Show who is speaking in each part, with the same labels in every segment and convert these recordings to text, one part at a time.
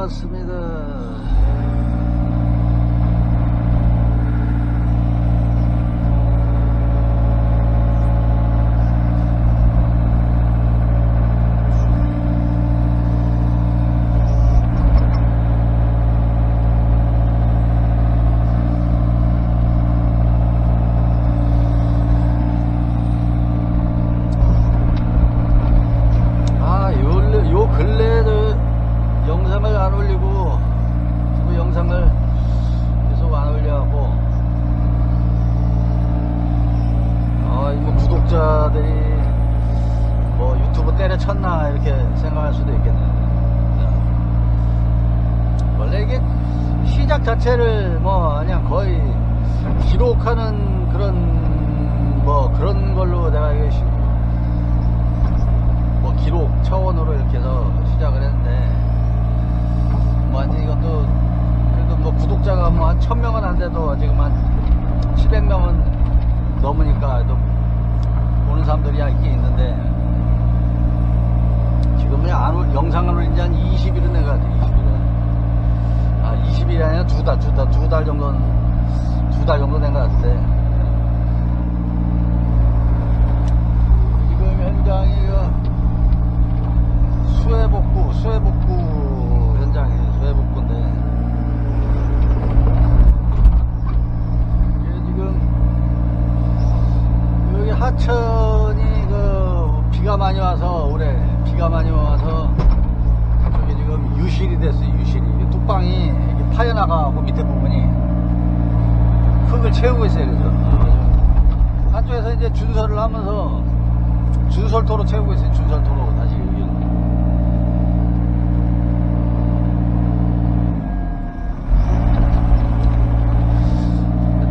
Speaker 1: 왔습니다. 요 근래에 영상을 안 올리고 그 영상을 계속 안 올려하고 뭐 구독자들이 뭐 유튜브 때려쳤나 이렇게 생각할 수도 있겠네. 원래 이게 시작 자체를 뭐 그냥 거의 기록하는 그런 걸로 내가 이게 기록 차원으로 이렇게 해서 시작을 했는데 뭐 완전 이것도 그래도 뭐 구독자가 뭐 한 1000명은 안 돼도 지금 한 700명은 넘으니까 또 보는 사람들이 있긴 있는데 지금은 영상을 올린 지 한 20일은 된 것 같아. 20일이 아니라 두 달 정도 된 것 같은데 지금 현장이 수해복구 현장이에요. 수해복구인데 이게 지금 여기 하천이 비가 많이 와서 올해 비가 많이 와서 여기 지금 유실이 됐어요. 유실이 뚝방이 이렇게 파여나가고 밑에 부분이 흙을 채우고 있어요. 그래서 한쪽에서 이제 준설을 하면서 준설토로 채우고 있어요. 준설토로 다시 여기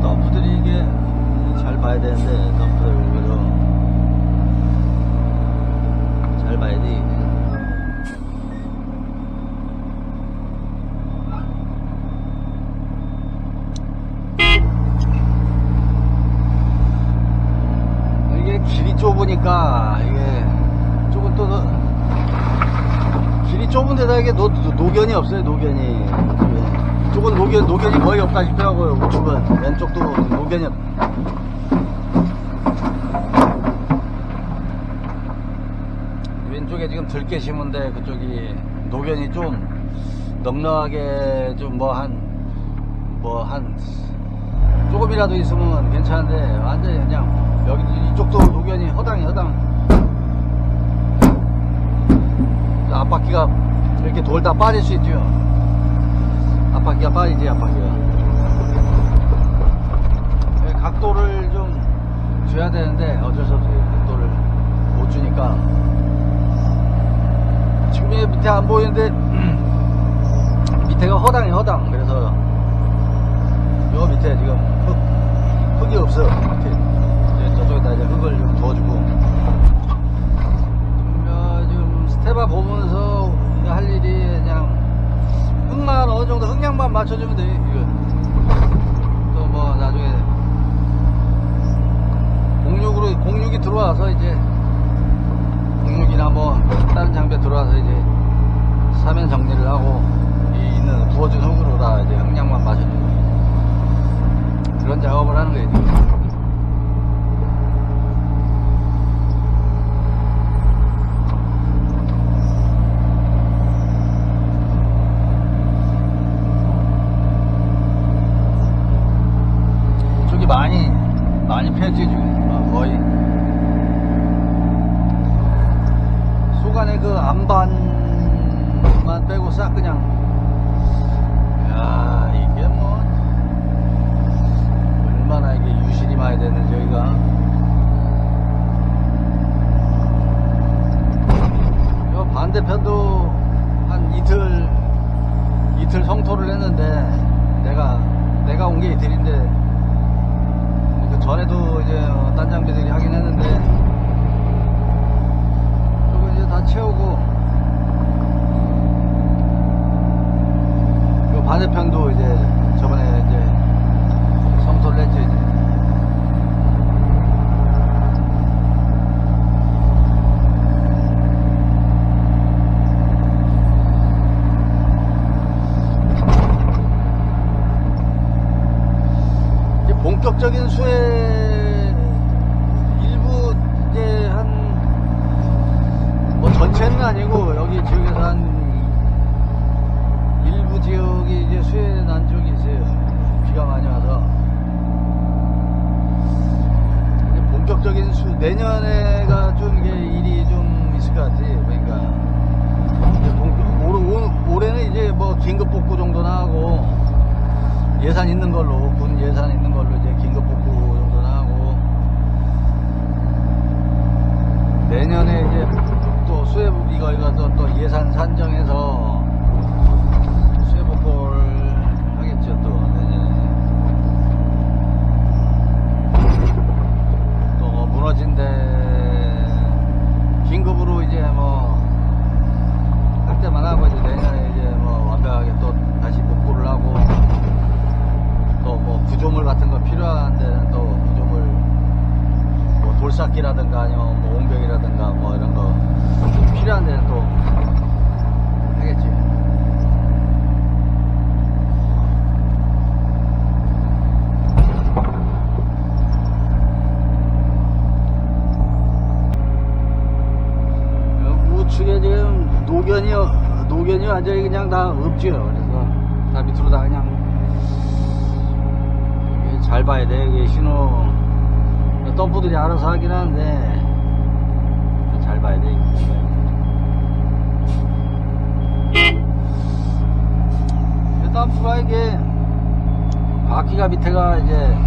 Speaker 1: 덤프들이 이게 잘 봐야 되는데 덤프들 그래도 잘 봐야 돼. 이게 길이 좁으니까 이게 조금 또 길이 좁은데다 이게 노견이 없어요. 노견이 이쪽은 노견이 거의 없다시피 하고요. 우측은 왼쪽도 노견이 왼쪽에 지금 들깨 심은데 그쪽이 노견이 좀 넉넉하게 좀 한 조금이라도 있으면 괜찮은데 완전히 그냥 여기 이쪽도 노견이 허당 앞바퀴가 이렇게 돌다 빠질 수 있죠. 앞바퀴가 빠지지. 앞바퀴가 각도를 좀 줘야 되는데 어쩔 수 없이 각도를 못 주니까 지금 밑에 안 보이는데 밑에가 허당. 그래서 요 밑에 지금 흙이 없어요. 이렇게 저쪽에다 이제 흙을 좀 부어주고 지금 스테바 보면서 할 일이 그냥 흙만 어느 정도 흙량만 맞춰주면 돼. 이거 또 뭐 나중에 공육이 들어와서 이제 공육이나 뭐 다른 장비에 들어와서 이제 사면 정리를 하고 이 있는 부어준 흙으로 다 이제 흙량만 맞춰주고 그런 작업을 하는 거예요. 지금. 많이 폈지 지금 거의 속안에 그 안반만 빼고 싹 그냥 야 이게 뭐 얼마나 이게 유실이 많이 됐는지 여기가 요 반대편도 한 이틀 성토를 했는데 내가 온 게 이틀인데 그 전에도 이제 딴 장비들이 하긴 했는데 이거 이제 다 채우고 요 반대편도 이제 저번에 이제 성토를 했죠. 이제 본격적인 수해 일부 이제 한 뭐 전체는 아니고 여기 지역에서 한 일부 지역이 이제 수해 난 지역이 있어요. 비가 많이 와서. 본격적인 내년에가 좀 이게 일이 좀 있을 것 같아요. 그러니까 올해는 이제 뭐 긴급 복구 정도나 하고 예산 있는 걸로, 군 예산 있는 걸로 이제 긴급 복구 정도나 하고, 내년에 이제 또 수해 이거 또 예산 산정해서 수해 복구를 하겠죠. 또 내년에 또 무너진 데 긴급으로 이제 뭐 할 때만 하고, 이제 내년에 이제 뭐 완벽하게 또 다시 복구를 하고, 또 뭐 구조물 같은 거 필요한 데는 또 구조물, 뭐 돌쌓기라든가 아니면 뭐 옹벽이라든가 뭐 이런 거 필요한 데는 또 하겠지. 우측에 지금 노견이 완전히 그냥 다 없죠. 그래서 다 밑으로 다 그냥 잘 봐야 돼. 이게 신호 덤프들이 알아서 하긴 하는데 잘 봐야 돼. 덤프가 이게 바퀴가 밑에가 이제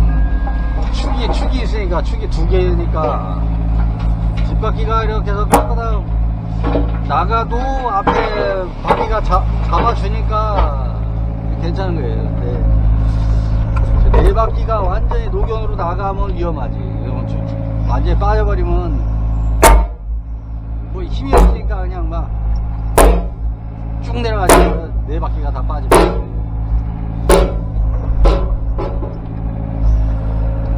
Speaker 1: 축이 있으니까, 축이 두 개니까 뒷바퀴가 이렇게 해서 꺾어다 나가도 앞에 바퀴가 잡아주니까 괜찮은 거예요. 근데 네 바퀴가 완전히 노견으로 나가면 위험하지. 완전히 빠져버리면 뭐 힘이 없으니까 그냥 막 쭉 내려가지. 네 바퀴가 다 빠지면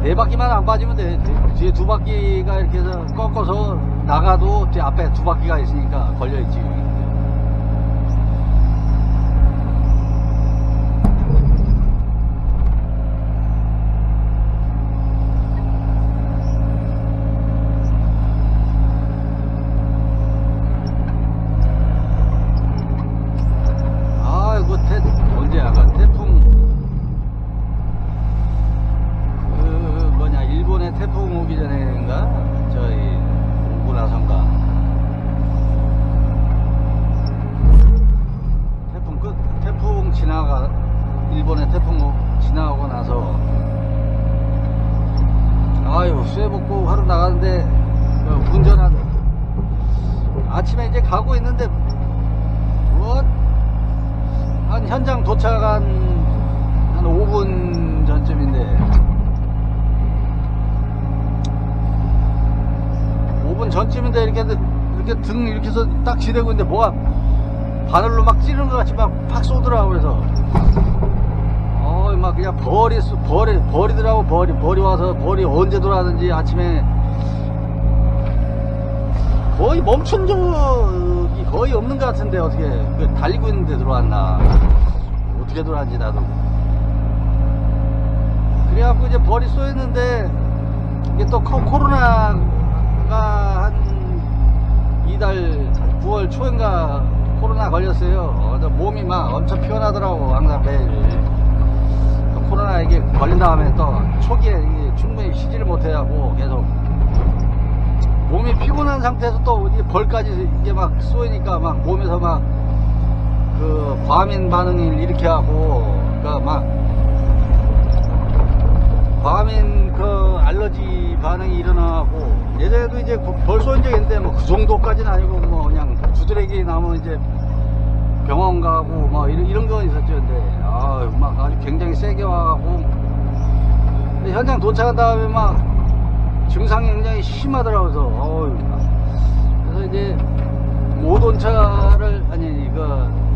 Speaker 1: 네 바퀴만 안 빠지면 돼. 뒤에 두 바퀴가 이렇게 해서 꺾어서 나가도 뒤에 앞에 두 바퀴가 있으니까 걸려있지. 아이고, 언제야? 태풍, 일본에 태풍 오기 전에인가? 저희 오고 나선가. 태풍 일본에 태풍 지나가고 나서, 아유, 수해 복구 하러 나가는데, 아침에 이제 가고 있는데, 한 현장 도착한 한 5분 전쯤인데, 5분 전쯤인데 이렇게 등 이렇게 해서 딱 지대고 있는데 뭐가 바늘로 막 찌르는 것 같이 막 팍 쏘더라고. 그래서 막 그냥 벌이더라고. 벌이 와서, 벌이 언제 들어가는지 아침에 거의 멈춘 적이 거의 없는 것 같은데, 어떻게 달리고 있는데 들어왔나, 어떻게 들어왔는지 나도. 그래갖고 이제 벌이 쏘였는데, 이게 또 코로나가 한 9월 초인가 코로나 걸렸어요. 몸이 막 엄청 피곤하더라고. 항상 매일 또 코로나 이게 걸린 다음에 또 초기에 이게 충분히 쉬지를 못해하고 계속 몸이 피곤한 상태에서 또 벌까지 이게 막 쏘이니까 막 몸에서 막 그 과민 반응을 일으켜 하고, 그러니까 막 과민 그 알러지 반응이 일어나고, 예전에도 이제 벌 쏘인 적이 있는데 뭐 그 정도까지는 아니고 뭐 그냥 두드러기 나면 이제 병원 가고 뭐 이런 거 있었죠. 근데 막 아주 굉장히 세게 와가고, 현장 도착한 다음에 막 증상이 굉장히 심하더라고요. 그래서 이제 모돈차를,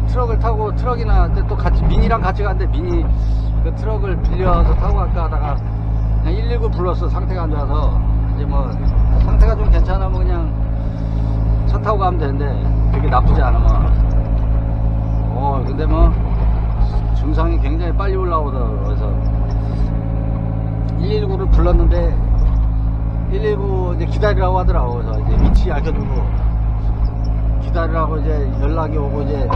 Speaker 1: 트럭을 타고, 트럭이나 또 같이 미니랑 같이 갔는데, 미니 그 트럭을 빌려서 타고 갈까 하다가 그냥 119 불렀어. 상태가 안 좋아서. 이제 뭐 상태가 좀 괜찮으면 그냥 차 타고 가면 되는데, 그게 나쁘지 않으면. 근데 뭐 증상이 굉장히 빨리 올라오더라고요. 그래서 119를 불렀는데 119 이제 기다리라고 하더라고. 그래서 이제 위치 알려주고 기다리라고 이제 연락이 오고 이제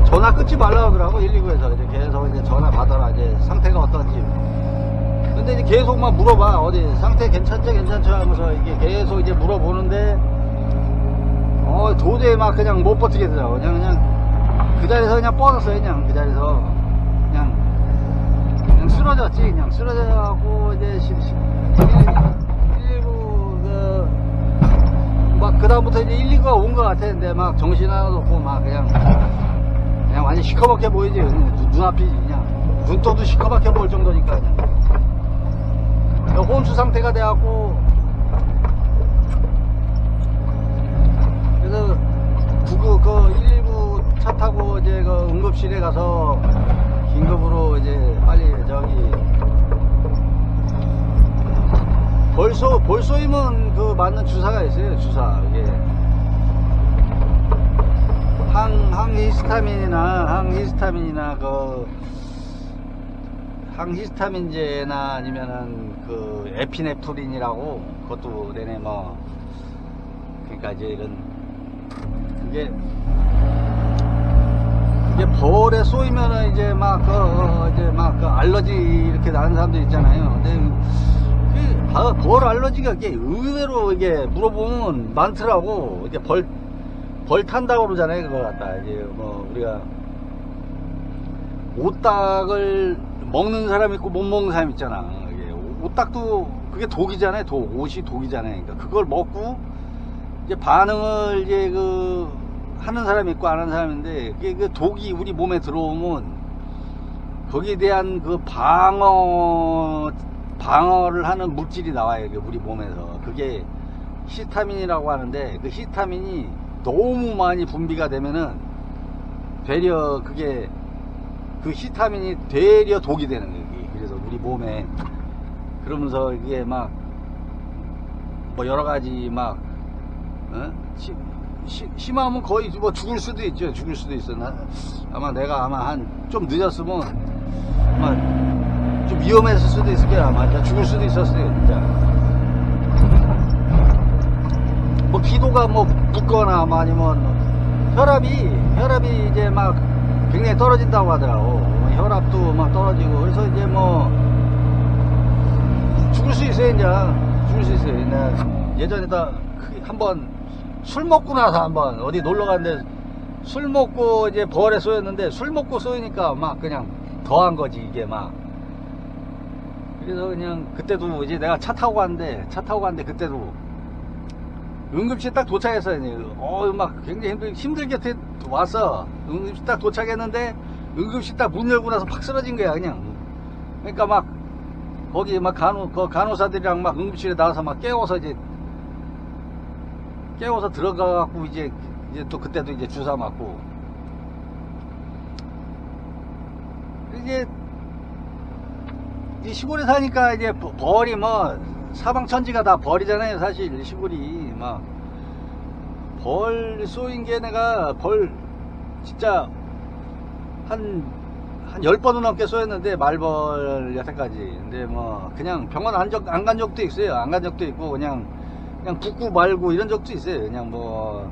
Speaker 1: 전화 끊지 말라고 하더라고. 119에서 이제 계속 이제 전화 받아라. 이제 상태가 어떤지. 근데 이제 계속 막 물어봐. 어디 상태 괜찮죠 하면서 이게 계속 이제 물어보는데 도저히 막 그냥 못 버티겠더라고. 그냥 그 자리에서 그냥 뻗었어요. 그냥 그 자리에서 그냥 쓰러졌지. 그냥 쓰러져갖고 이제 119 막 그다음부터 이제 119가 온 것 같았는데 막 정신 하나도 없고 막 그냥 완전 시커멓게 보이지. 눈앞이 그냥 눈떠도 시커멓게 보일 정도니까 그냥 혼수 상태가 돼갖고 그래서 그 119 차 타고 이제 그 응급실에 가서 긴급으로 이제 빨리 저기 벌쏘이면 그 맞는 주사가 있어요. 주사 이게 항히스타민이나 그 항히스타민제나 아니면은 그 에피네프린이라고 그것도 내내 뭐 그러니까 이제 이런 그게 벌에 쏘이면은 이제 막 그 알러지 이렇게 나는 사람들 있잖아요. 근데 벌 알러지가 이게 의외로 이게 물어보면 많더라고. 이게 벌 탄다고 그러잖아요. 그걸 갖다 이제 뭐 우리가 오딱을 먹는 사람 있고 못 먹는 사람 있잖아. 이게 오딱도 그게 독이잖아요. 옷이 독이잖아요. 그러니까 그걸 먹고 이제 반응을 이제 그 하는 사람이 있고 안 하는 사람인데 그게 그 독이 우리 몸에 들어오면 거기에 대한 그 방어를 하는 물질이 나와요. 우리 몸에서. 그게 히스타민이라고 하는데 그 히스타민이 너무 많이 분비가 되면은 되려 그게 그 히스타민이 되려 독이 되는 거예요. 그래서 우리 몸에 그러면서 이게 막 뭐 여러 가지 막 심하면 거의 뭐 죽을 수도 있죠. 죽을 수도 있어. 아마 내가 한 좀 늦었으면 아마 좀 위험했을 수도 있을 거야. 아마 죽을 수도 있었어요. 진짜. 뭐 기도가 뭐 붓거나 뭐 아니면 혈압이 이제 막 굉장히 떨어진다고 하더라고. 혈압도 막 떨어지고 그래서 이제 뭐 죽을 수 있어요. 이제 죽을 수 있어요. 예전에다 한번 술 먹고 나서 한번 어디 놀러 갔는데 술 먹고 이제 벌에 쏘였는데 술 먹고 쏘이니까 막 그냥 더한 거지 이게 막. 그래서 그냥 그때도 이제 내가 차 타고 갔는데 그때도 응급실 딱 도착했어요. 막 굉장히 힘들게 왔어. 응급실 딱 도착했는데 응급실 딱 문 열고 나서 팍 쓰러진 거야 그냥. 그러니까 막 거기 막 간호사들이랑 막 응급실에 나와서 막 깨워서 들어가갖고 이제 또 그때도 이제 주사 맞고 이제 이 시골에 사니까 이제 벌이 뭐 사방천지가 다 벌이잖아요. 사실 시골이 막 벌 쏘인 게 내가 벌 진짜 한 10번은 넘게 쏘였는데 말벌 여태까지. 근데 뭐 그냥 병원 안 간 적도 있어요. 안 간 적도 있고 그냥 붓고 말고 이런 적도 있어요. 그냥 뭐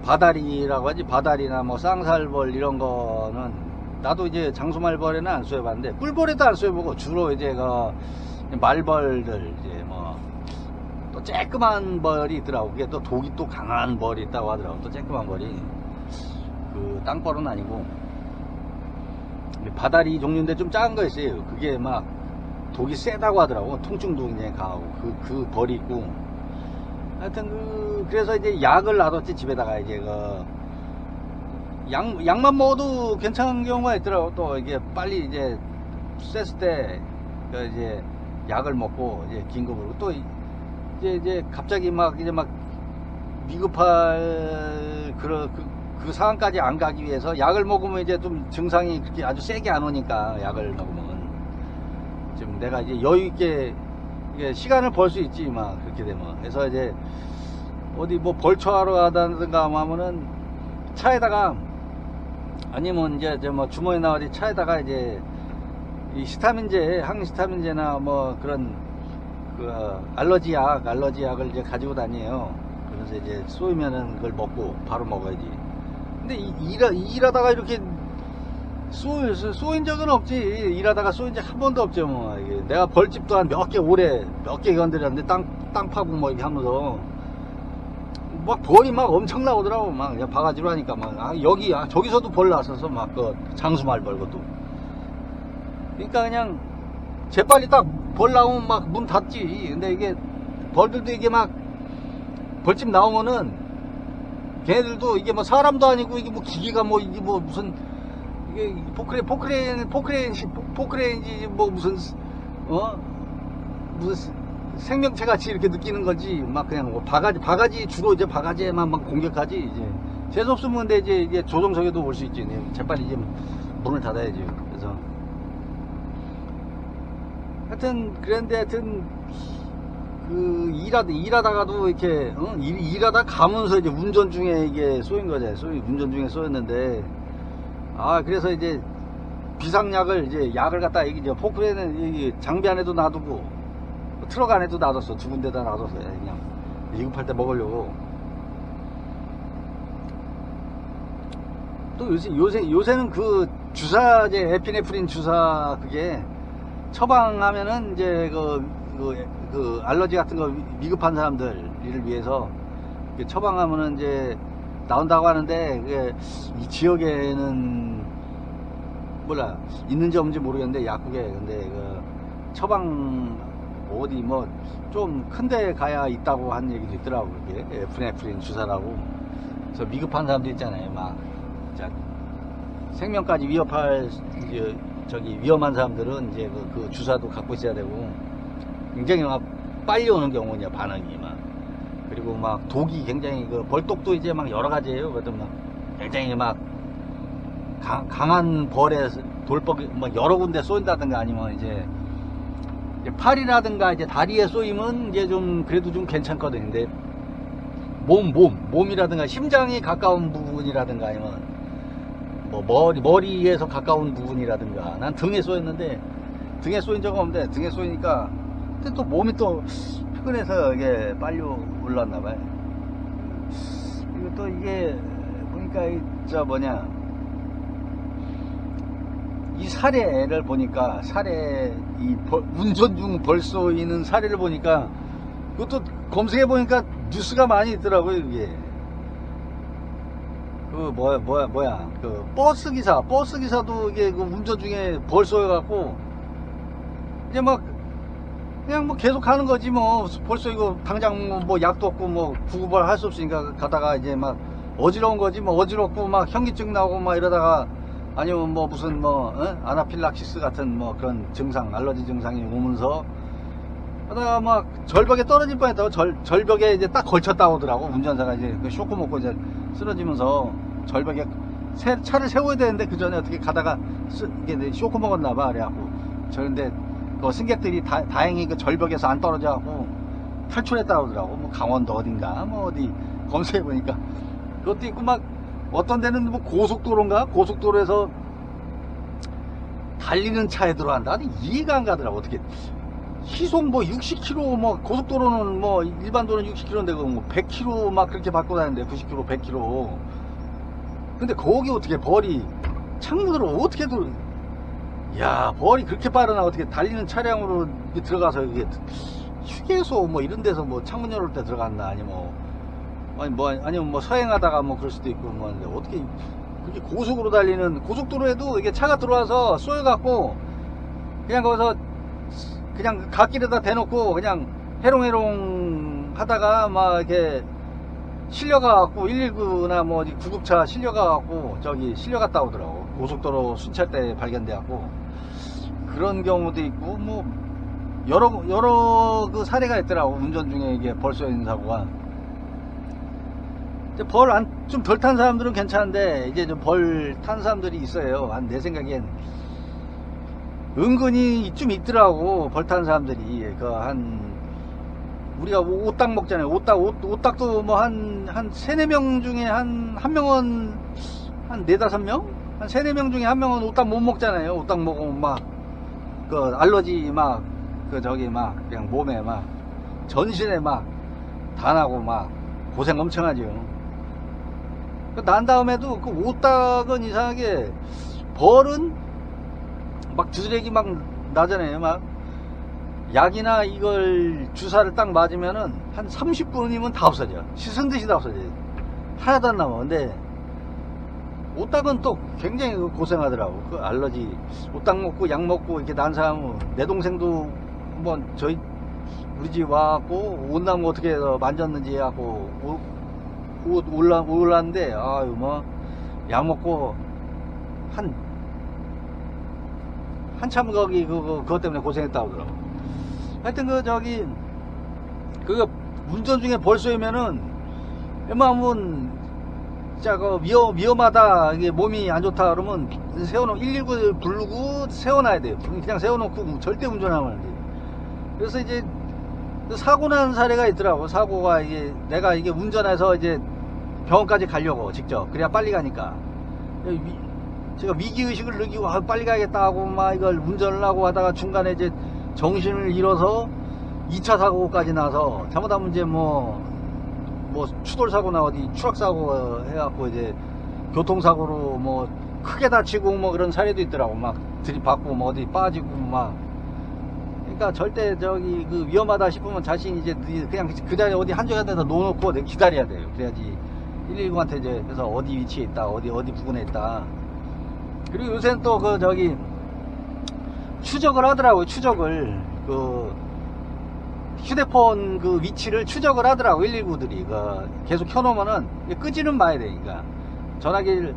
Speaker 1: 바다리라고 하지. 바다리나 뭐 쌍살벌 이런 거는 나도 이제 장수말벌에는 안 쏘여봤는데 꿀벌에도 안 쏘여보고 주로 이제 그 말벌들 이제 뭐 또 쬐끄만 벌이 있더라고. 그게 또 독이 또 강한 벌이 있다고 하더라고. 또 쬐끄만 벌이 그 땅벌은 아니고 바다리 종류인데 좀 작은 거 있어요. 그게 막 독이 세다고 하더라고. 통증도 굉장히 강하고 그 벌이 있고 하여튼 그래서 이제 약을 놔뒀지 집에다가 이제 약만 먹어도 괜찮은 경우가 있더라고. 또 이게 빨리 이제 쐈을 때 이제 약을 먹고 이제 긴급으로 또 이제 갑자기 막 미급할 그 상황까지 안 가기 위해서 약을 먹으면 이제 좀 증상이 그렇게 아주 세게 안 오니까 약을 먹으면 좀 내가 이제 여유 있게 시간을 벌 수 있지 막 그렇게 되면. 그래서 이제 어디 뭐 벌초하러 가다든가 하면은 차에다가 아니면 이제 뭐 주머니 나와서 차에다가 이제 이 시타민제, 항시타민제나 뭐 그런 그 알러지약을 이제 가지고 다녀요. 그래서 이제 쏘이면은 그걸 먹고 바로 먹어야지. 근데 일하다가 이렇게 쏘인 적은 없지. 일하다가 쏘인 적 한 번도 없죠. 뭐 이게 내가 벌집도 한 몇 개 건드렸는데 땅 파고 뭐 이렇게 하면서 막 벌이 막 엄청 나오더라고. 막 그냥 바가지로 하니까 막 저기서도 벌 나서서 막 그 장수말 벌 것도. 그러니까 그냥 재빨리 딱 벌 나오면 막 문 닫지. 근데 이게 벌들도 이게 막 벌집 나오면은 걔네들도 이게 뭐 사람도 아니고 이게 뭐 기계가 뭐 이게 뭐 무슨 이게 포크레인지 뭐 무슨 무슨 생명체 같이 이렇게 느끼는 거지. 막 그냥 뭐 바가지 주로 이제 바가지에만 막 공격하지. 이제 재수 없으면 근데 이제 조정석에도 올 수 있지. 재빨리 이제 문을 닫아야지. 그래서 하여튼 그런데 그 일하다가도 이렇게 일하다 가면서 이제 운전 중에 이게 쏘인 거잖아요. 운전 중에 쏘였는데 그래서 이제 비상약을 이제 약을 갖다 이제 포크레인은 여기 장비 안에도 놔두고 트럭 안에도 놔뒀어. 두 군데다 놔뒀어. 그냥 위급할 때 먹으려고. 또 요새는 그 주사제 에피네프린 주사 그게 처방하면은 이제 그 알러지 같은 거 미급한 사람들을 위해서 처방하면은 이제 나온다고 하는데 그게 이 지역에는 몰라 있는지 없는지 모르겠는데 약국에 근데 그 처방 어디 뭐 좀 큰데 가야 있다고 한 얘기도 있더라고. 그게 에피네프린 주사라고. 그래서 미급한 사람들 있잖아요. 막 진짜 생명까지 위협할 위험한 사람들은 이제 그 주사도 갖고 있어야 되고 굉장히 막 빨리 오는 경우냐 반응이 막 그리고 막 독이 굉장히 그 벌독도 이제 막 여러 가지예요. 그래도 막 굉장히 막 강한 벌에 돌뻑이 막 여러 군데 쏘인다든가 아니면 이제 팔이라든가 이제 다리에 쏘이면 이제 좀 그래도 좀 괜찮거든요. 근데 몸이라든가 심장이 가까운 부분이라든가 아니면 뭐 머리에서 가까운 부분이라든가 난 등에 쏘였는데 등에 쏘인 적은 없는데 등에 쏘이니까 근데 또 몸이 또 피곤해서 이게 빨리 올랐나 봐요. 그리고 또 이게 보니까 이 사례를 보니까 운전 중 벌 쏘이는 사례를 보니까 그것도 검색해 보니까 뉴스가 많이 있더라고요. 이게 그 그 버스기사도 이게 그 운전 중에 벌 쏘여갖고 이제 막 그냥 뭐 계속 가는 거지. 뭐 벌써 이거 당장 뭐 약도 없고 뭐 구급을 할 수 없으니까 가다가 이제 막 어지러운 거지. 뭐 어지럽고 막 현기증 나오고 막 이러다가 아니면 뭐 무슨 아나필락시스 같은 뭐 그런 증상 알러지 증상이 오면서 하다가 막 절벽에 떨어질 뻔했다고. 절벽에 이제 딱 걸쳤다고 하더라고. 운전사가 이제 그 쇼크 먹고 이제 쓰러지면서 절벽에 차를 세워야 되는데 그 전에 어떻게 가다가 이게 쇼크 먹었나 봐. 그래갖고 그런데 그 승객들이 다행히 그 절벽에서 안 떨어져갖고 탈출했다고 하더라고. 뭐 강원도 어딘가 뭐 어디 검색해 보니까 그것도 있고 막 어떤 데는 뭐 고속도로에서 달리는 차에 들어간다. 아니 이해가 안 가더라고. 어떻게 시속 뭐 60km 뭐 고속도로는 뭐 일반 도로는 60km인데 뭐 100km 막 그렇게 바꿔 다니는데 90km 100km 근데 거기 어떻게 벌이 창문으로 어떻게 야 벌이 그렇게 빠르나. 어떻게 달리는 차량으로 들어가서 이게 휴게소 뭐 이런 데서 뭐 창문 열을 때 들어갔나 아니면 뭐 서행하다가 뭐 그럴 수도 있고 뭐 어떻게 그렇게 고속으로 달리는 고속도로에도 이게 차가 들어와서 쏘여갖고 그냥 거기서 그냥 갓길에다 대놓고 그냥 해롱해롱 하다가 막 이렇게 실려가갖고 119나 뭐 어디 구급차 실려가갖고 실려갔다 오더라고. 고속도로 순찰대 발견돼갖고 그런 경우도 있고 뭐 여러 그 사례가 있더라고. 운전 중에 이게 벌 쏘이는 사고가. 벌 좀 덜 탄 사람들은 괜찮은데 이제 좀 벌 탄 사람들이 있어요. 내 생각엔 은근히 좀 있더라고. 벌 탄 사람들이 우리가 오딱 먹잖아요. 오딱도 뭐 한 3-4명 중에 한 명은 한 4-5명? 한 3-4명 중에 한 명은 오딱 못 먹잖아요. 오딱 먹으면 막 그 알러지 막 그 저기 막 그냥 몸에 막 전신에 막 다 나고 막 고생 엄청 하죠. 난 다음에도 그 오딱은 이상하게 벌은 막 두드레기 막 나잖아요. 막 약이나 이걸 주사를 딱 맞으면은 한 30분이면 다 없어져. 씻은 듯이 다 없어져. 하나도 안 남아. 근데 오딱은 또 굉장히 고생하더라고. 그 알러지 오딱 먹고 약 먹고 이렇게 난 사람은, 내 동생도 한번 우리 집 와갖고 옷나무 어떻게 해서 만졌는지 하고 옷 올랐는데, 아유 뭐 약 먹고 한참 거기 그것 때문에 고생했다고 그러더라고. 하여튼 그거 운전 중에 벌 쏘이면은 웬만하면 진짜 위험하다, 이게 몸이 안 좋다 그러면 119 부르고 세워놔야 돼요. 그냥 세워놓고 절대 운전하면 안 돼요. 그래서 이제 사고 난 사례가 있더라고. 사고가 내가 이게 운전해서 이제 병원까지 가려고 직접, 그래야 빨리 가니까 제가 위기의식을 느끼고 빨리 가야겠다 하고 막 이걸 운전을 하고 하다가 중간에 이제 정신을 잃어서 2차 사고까지 나서, 잘못하면 이제 뭐 추돌사고나 어디 추락사고 해갖고 이제 교통사고로 뭐 크게 다치고 뭐 그런 사례도 있더라고. 막 들이받고 뭐 어디 빠지고 막. 그러니까 절대 그 위험하다 싶으면 자신이 이제 그냥 그 자리에 어디 한쪽에 데다 놓아놓고 기다려야 돼요. 그래야지 119한테 이제 그래서 어디 위치에 있다, 어디 부근에 있다. 그리고 요새는 또 추적을 하더라고요. 추적을 휴대폰 그 위치를 추적을 하더라고. 119들이 계속 켜놓으면은 끄지는 마야 되니까. 전화기를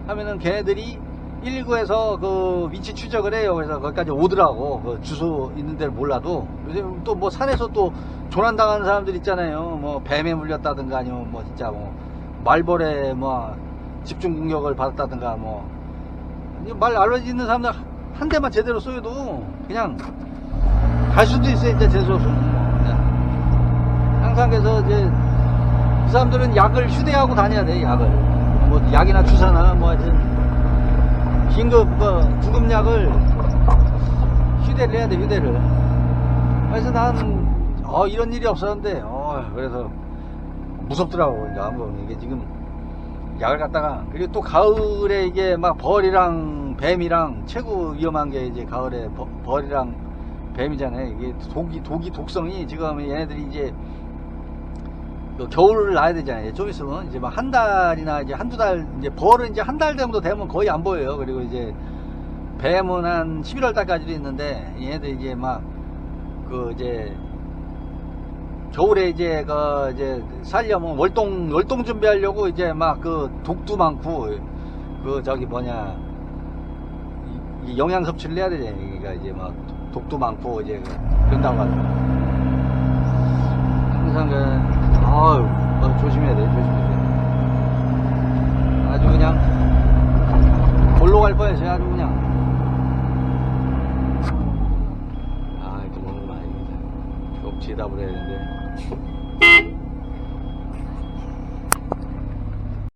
Speaker 1: 하면은 걔네들이 119에서 그 위치 추적을 해요. 그래서 거기까지 오더라고. 그 주소 있는 데를 몰라도. 요즘 또 뭐 산에서 또 조난당하는 사람들 있잖아요. 뭐 뱀에 물렸다든가 아니면 뭐 진짜 뭐 말벌에 뭐 집중 공격을 받았다든가 뭐 말 알러지 있는 사람들 한 대만 제대로 쏘여도 그냥 갈 수도 있어요. 이제 제대로 쏘면 항상. 그래서 이제 그 사람들은 약을 휴대하고 다녀야 돼. 약을 뭐 약이나 주사나 뭐 하여튼 긴급 구급약을 휴대를 해야 돼. 휴대를. 그래서 난 이런 일이 없었는데 그래서 무섭더라고. 그러니까 이게 지금 약을 갖다가, 그리고 또 가을에 이게 막 벌이랑 뱀이랑 최고 위험한 게 이제 가을에 벌이랑 뱀이잖아요. 이게 독성이 지금 얘네들이 이제 겨울을 나야 되잖아요. 좀 있으면 이제 막 한 달이나 이제 한두 달, 이제 벌은 이제 한 달 정도 되면 거의 안 보여요. 그리고 이제 뱀은 한 11월 달까지도 있는데, 얘네들 이제 막 이제 겨울에 이제 이제 살려면 월동 준비하려고 이제 막 독도 많고 이 영양 섭취를 해야 되잖아요. 그러니까 이제 막 독도 많고 이제 그런다고 하더라고요. 항상 조심해야 돼. 아주 그냥 골로 갈 뻔했어요. 아주 그냥. 이렇게 먹는 거 아닙니다. 대답을 해야 되는데.